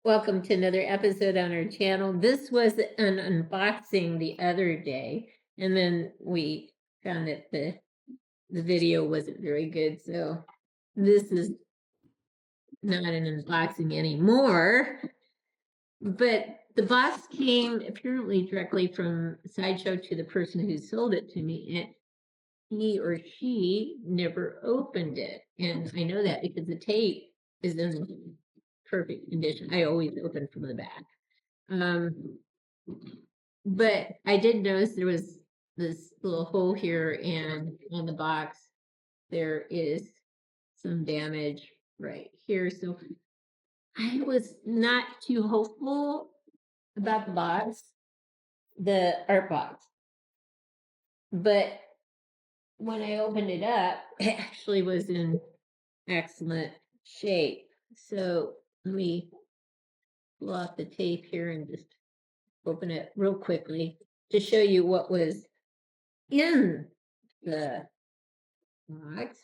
Welcome to another episode on our channel. This was an unboxing the other day, and then we found that the video wasn't very good, so this is not an unboxing anymore. But the box came apparently directly from Sideshow to the person who sold it to me, and he or she never opened it. And I know that because the tape is in perfect condition. I always open from the back. But I did notice there was this little hole here, and on the box there is some damage right here. So I was not too hopeful about the art box. But when I opened it up, it actually was in excellent shape. So let me pull off the tape here and just open it real quickly to show you what was in the box.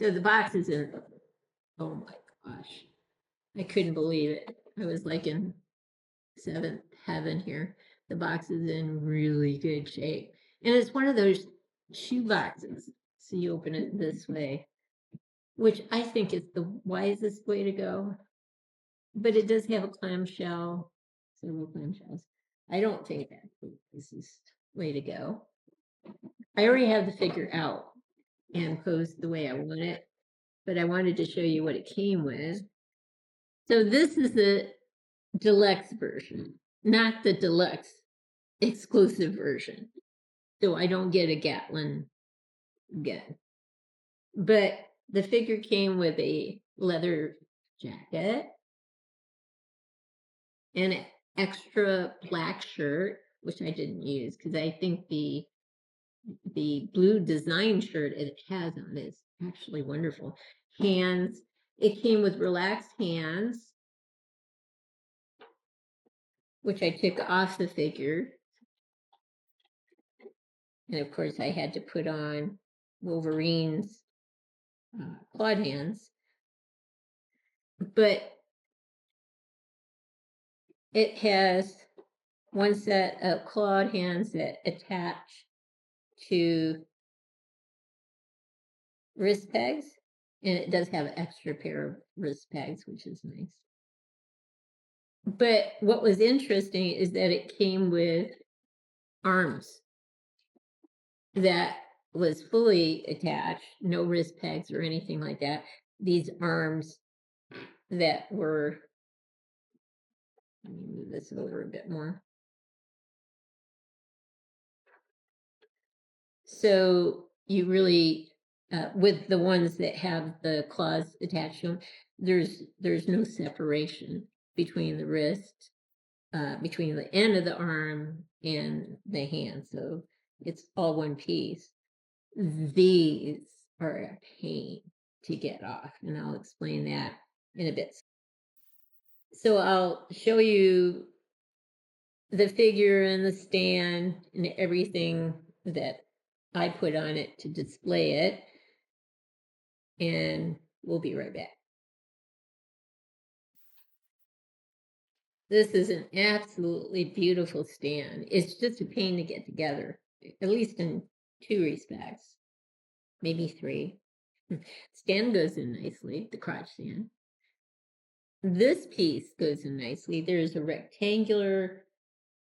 So the box is in, oh my gosh, I couldn't believe it. I was like in seventh heaven here. The box is in really good shape. And it's one of those shoe boxes. So you open it this way, which I think is the wisest way to go. But it does have a clamshell, several clamshells. I don't think that's the wisest way to go. I already have the figure out and posed the way I want it, but I wanted to show you what it came with. So this is the deluxe version, not the deluxe exclusive version. So I don't get a Gatlin gun. But the figure came with a leather jacket and an extra black shirt, which I didn't use because I think the blue design shirt it has on is actually wonderful. Hands, it came with relaxed hands, which I took off the figure. And of course, I had to put on Wolverine's clawed hands. But it has one set of clawed hands that attach to wrist pegs. And it does have an extra pair of wrist pegs, which is nice. But what was interesting is that it came with arms that was fully attached, no wrist pegs or anything like that. These arms that were, let me move this over a bit more. So you really, with the ones that have the claws attached to them, there's no separation between the wrist, between the end of the arm and the hand. So it's all one piece. These are a pain to get off, and I'll explain that in a bit. So I'll show you the figure and the stand and everything that I put on it to display it, and we'll be right back. This is an absolutely beautiful stand. It's just a pain to get together, at least in two respects, maybe three. Stand goes in nicely, the crotch stand. This piece goes in nicely. There's a rectangular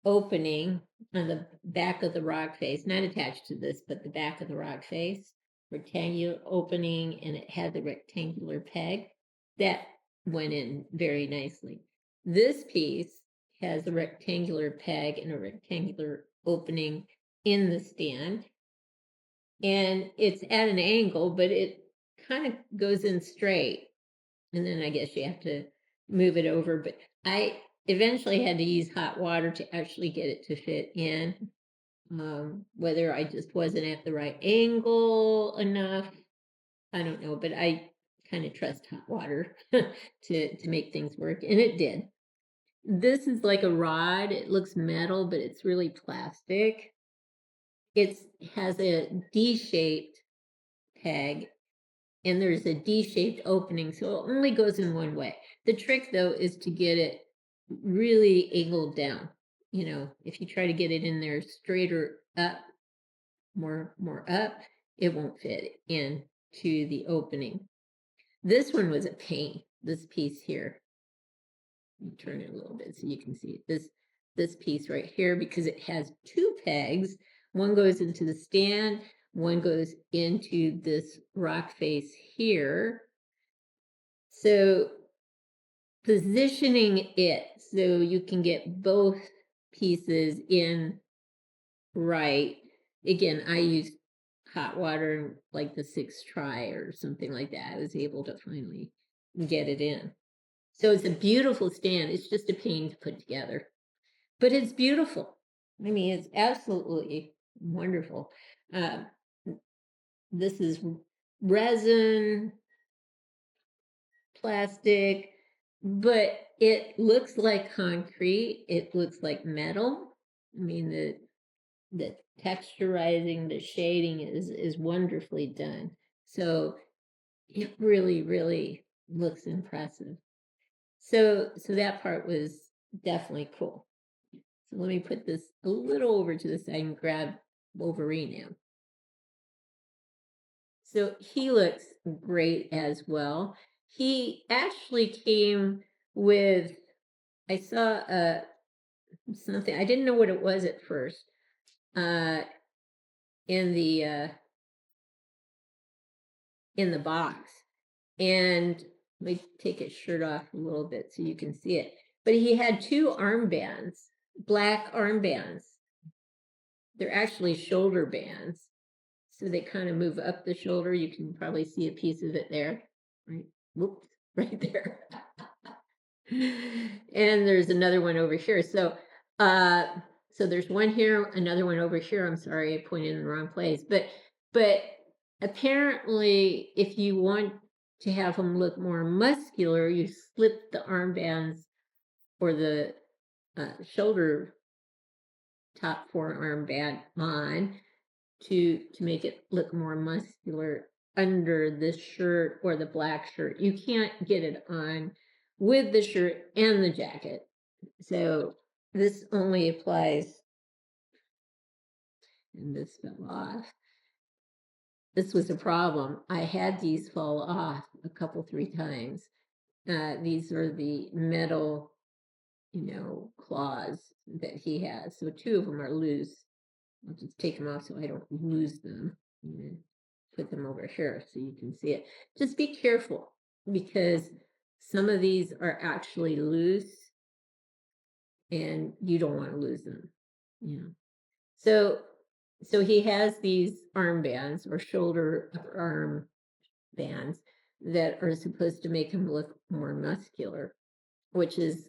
opening on the back of the rock face, not attached to this, but the back of the rock face, rectangular opening, and it had the rectangular peg. That went in very nicely. This piece has a rectangular peg and a rectangular opening in the stand. And it's at an angle, but it kind of goes in straight. And then I guess you have to move it over. But I eventually had to use hot water to actually get it to fit in. Whether I just wasn't at the right angle enough, I don't know. But I kind of trust hot water to make things work. And it did. This is like a rod. It looks metal, but it's really plastic. it has a D-shaped peg, and there's a D-shaped opening, so it only goes in one way. The trick, though, is to get it really angled down. You know, if you try to get it in there straighter up, more up, it won't fit into the opening. This one was a pain, this piece here. Let me turn it a little bit so you can see it. This piece right here, because it has two pegs. One goes into the stand, one goes into this rock face here. So positioning it so you can get both pieces in right. Again, I used hot water like the 6th try or something like that. I was able to finally get it in. So it's a beautiful stand. It's just a pain to put together, but it's beautiful. I mean, it's absolutely wonderful. This is resin, plastic, but it looks like concrete. It looks like metal. I mean, the texturizing, the shading is wonderfully done. So it really, really looks impressive. So that part was definitely cool. So let me put this a little over to the side and grab Wolverine now. So he looks great as well. He actually came with, I saw something, I didn't know what it was at first, in the box. And let me take his shirt off a little bit so you can see it. But he had 2 armbands, black armbands. They're actually shoulder bands. So they kind of move up the shoulder. You can probably see a piece of it there. Right. Whoops, right there. And there's another one over here. So there's one here, another one over here. I'm sorry, I pointed in the wrong place. But apparently, if you want to have them look more muscular, you slip the armbands or the shoulder top forearm band on to make it look more muscular under this shirt or the black shirt. You can't get it on with the shirt and the jacket. So this only applies, and this fell off. This was a problem. I had these fall off a couple, 3 times. These are the metal, claws that he has. So 2 of them are loose. I'll just take them off so I don't lose them. And then put them over here so you can see it. Just be careful because some of these are actually loose and you don't want to lose them. So he has these armbands or shoulder arm bands that are supposed to make him look more muscular, which is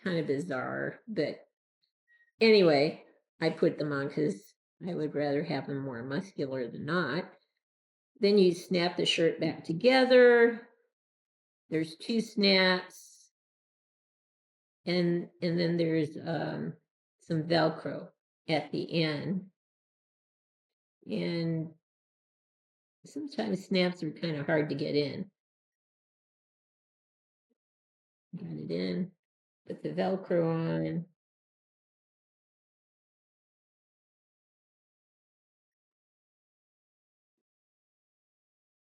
kind of bizarre. But anyway, I put them on because I would rather have them more muscular than not. Then you snap the shirt back together. There's 2 snaps. And then there's some Velcro at the end. And sometimes snaps are kind of hard to get in. Got it in. Put the Velcro on.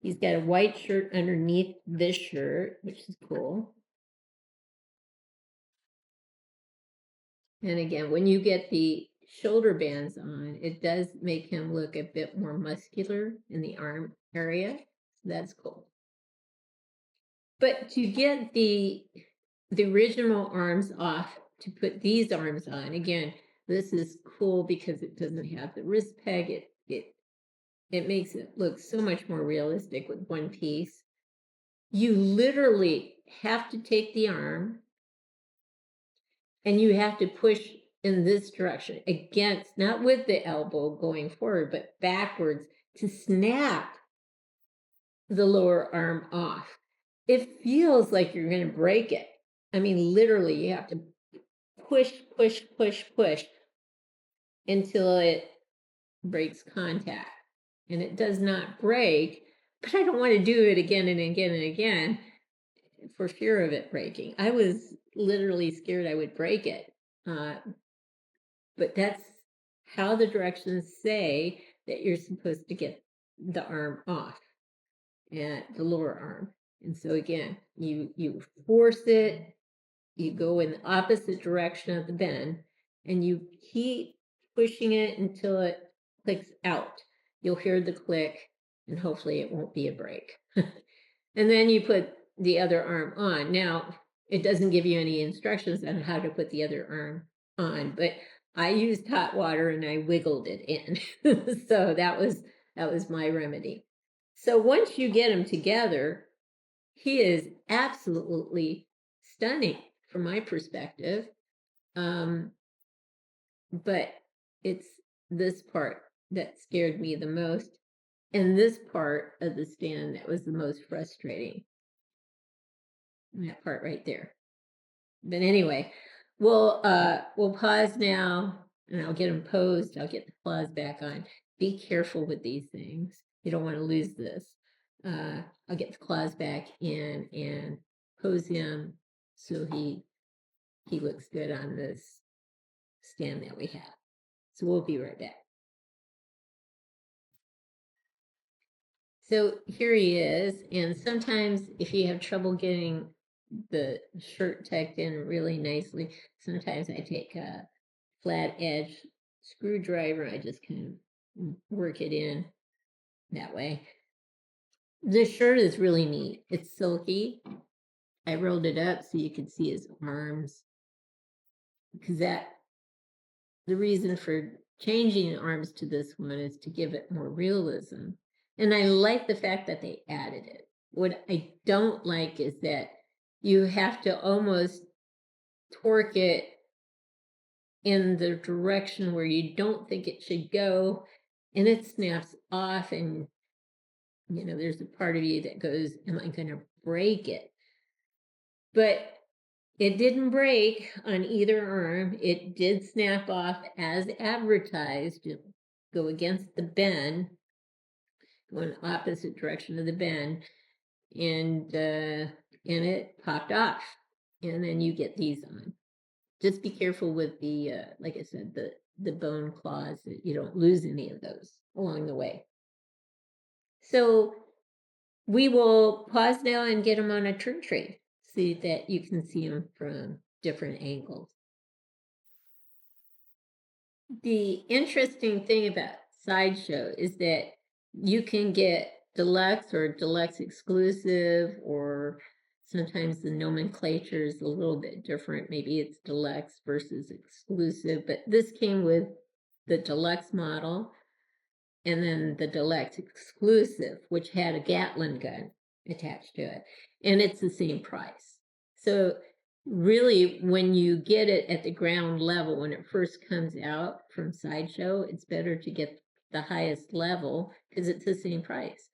He's got a white shirt underneath this shirt, which is cool. And again, when you get the shoulder bands on, it does make him look a bit more muscular in the arm area. So that's cool. But to get the original arms off, to put these arms on, again, this is cool because it doesn't have the wrist peg. It makes it look so much more realistic with one piece. You literally have to take the arm and you have to push in this direction against, not with the elbow going forward, but backwards to snap the lower arm off. It feels like you're going to break it. I mean, literally, you have to push until it breaks contact, and it does not break, but I don't want to do it again and again and again for fear of it breaking. I was literally scared I would break it. But that's how the directions say that you're supposed to get the arm off, and the lower arm. And so again, you force it, you go in the opposite direction of the bend, and you keep pushing it until it clicks out. You'll hear the click, and hopefully it won't be a break. And then you put the other arm on. Now, it doesn't give you any instructions on how to put the other arm on, but I used hot water and I wiggled it in. So that was my remedy. So once you get him together, he is absolutely stunning from my perspective. But it's this part that scared me the most, and this part of the stand that was the most frustrating. That part right there. But anyway, we'll pause now, and I'll get them posed. I'll get the claws back on. Be careful with these things. You don't want to lose this. I'll get the claws back in and pose him so he looks good on this stand that we have. So we'll be right back. So here he is, and sometimes if you have trouble getting the shirt tucked in really nicely, sometimes I take a flat edge screwdriver. I just kind of work it in that way. This shirt is really neat. It's silky. I rolled it up so you could see his arms, because the reason for changing arms to this one is to give it more realism. And I like the fact that they added it. What I don't like is that you have to almost torque it in the direction where you don't think it should go, and it snaps off, and there's a part of you that goes, am I going to break it? But it didn't break on either arm. It did snap off as advertised. It go against the bend, go in the opposite direction of the bend, and it popped off. And then you get these on. Just be careful with the, like I said, the bone claws, that you don't lose any of those along the way. So we will pause now and get them on a turn tray so that you can see them from different angles. The interesting thing about Sideshow is that you can get deluxe or deluxe exclusive, or sometimes the nomenclature is a little bit different. Maybe it's deluxe versus exclusive, but this came with the deluxe model and then the deluxe exclusive, which had a Gatling gun attached to it, and it's the same price. So really, when you get it at the ground level, when it first comes out from Sideshow, it's better to get the highest level because it's the same price.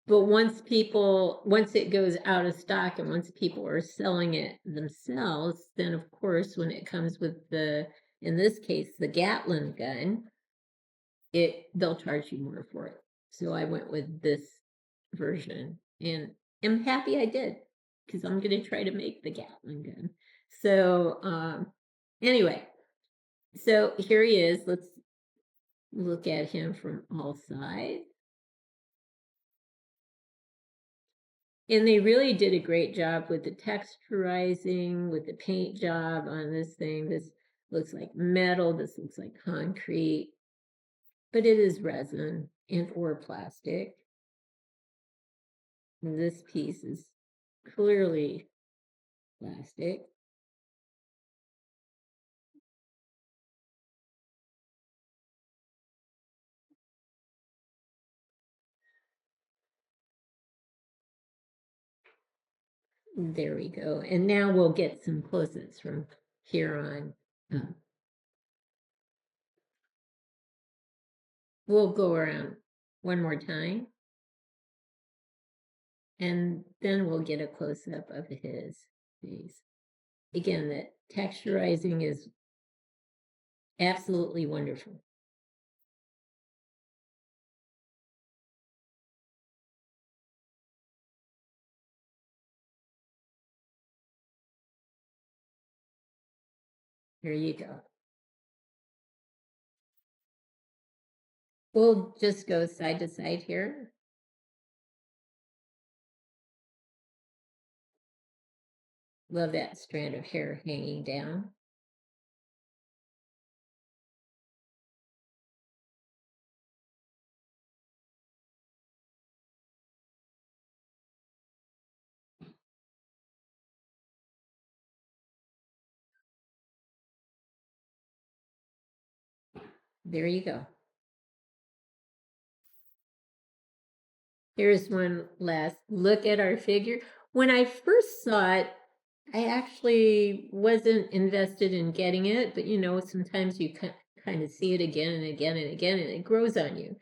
But once it goes out of stock and once people are selling it themselves, then of course, when it comes with in this case, the Gatling gun, they'll charge you more for it. So I went with this version, and I'm happy I did, because I'm going to try to make the Gatling gun. So anyway, so here he is. Let's look at him from all sides. And they really did a great job with the texturizing, with the paint job on this thing. This looks like metal. This looks like concrete, but it is resin and or plastic. And this piece is clearly plastic. There we go. And now we'll get some close-ups from here on. We'll go around one more time, and then we'll get a close-up of his face. Again, the texturizing is absolutely wonderful. Here you go. We'll just go side to side here. Love that strand of hair hanging down. There you go. Here's one last look at our figure. When I first saw it, I actually wasn't invested in getting it, but sometimes you kind of see it again and again and again, and it grows on you.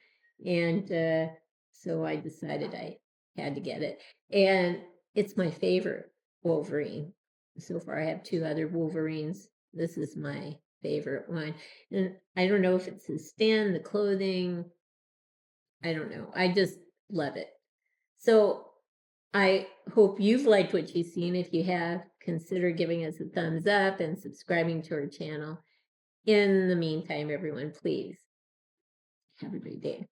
And so I decided I had to get it. And it's my favorite Wolverine. So far, I have two other Wolverines. This is my favorite one. And I don't know if it's the stand, the clothing. I don't know. I just love it. So I hope you've liked what you've seen. If you have, consider giving us a thumbs up and subscribing to our channel. In the meantime, everyone, please have a great day.